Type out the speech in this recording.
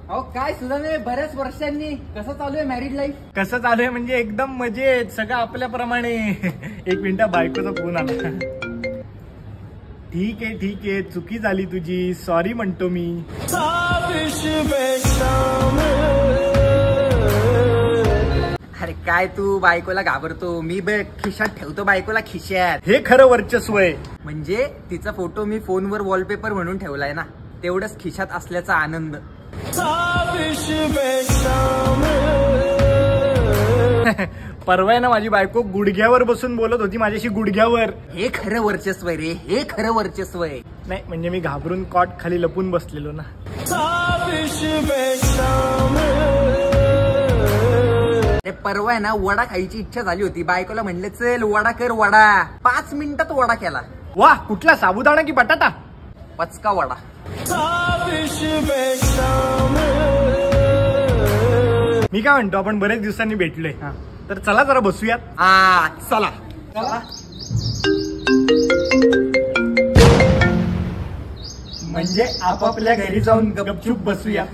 अहो काय सुद्धा बऱ्याच वर्षांनी कसं चालू आहे मॅरिड लाईफ? कसं चालू आहे म्हणजे एकदम मजेत, सगळं आपल्याप्रमाणे. एक मिनिट, बायकोचा फोन आला. ठीक आहे, चुकी झाली तुझी, सॉरी म्हणतो मी. अरे काय तू बायकोला घाबरतो? मी खिशात ठेवतो बायकोला खिशात. हे खरं वर्चस्व आहे. म्हणजे तिचा फोटो मी फोनवर वॉलपेपर म्हणून ठेवलाय ना, तेवढंच खिशात असल्याचा आनंद. परवा ना माझी बायको गुडघ्यावर बसून बोलत होती माझ्याशी, गुडघ्यावर. हे खरं वर्चस्व आहे रे, हे खरं वर्चस्व आहे. नाही म्हणजे मी घाबरून कॉट खाली लपून बसलेलो ना. परवा आहे ना वडा खायची इच्छा झाली होती, बायकोला म्हणले चल वडा कर वडा. 5 मिनिटात वडा केला. वा, कुठला, साबुदाणा की बटाटा? पचका वडा. मी काय म्हणतो, आपण बरेच दिवसांनी भेटलोय, तर चला जरा बसूयात. चला. म्हणजे आपापल्या घरी जाऊन गपचूप बसूया.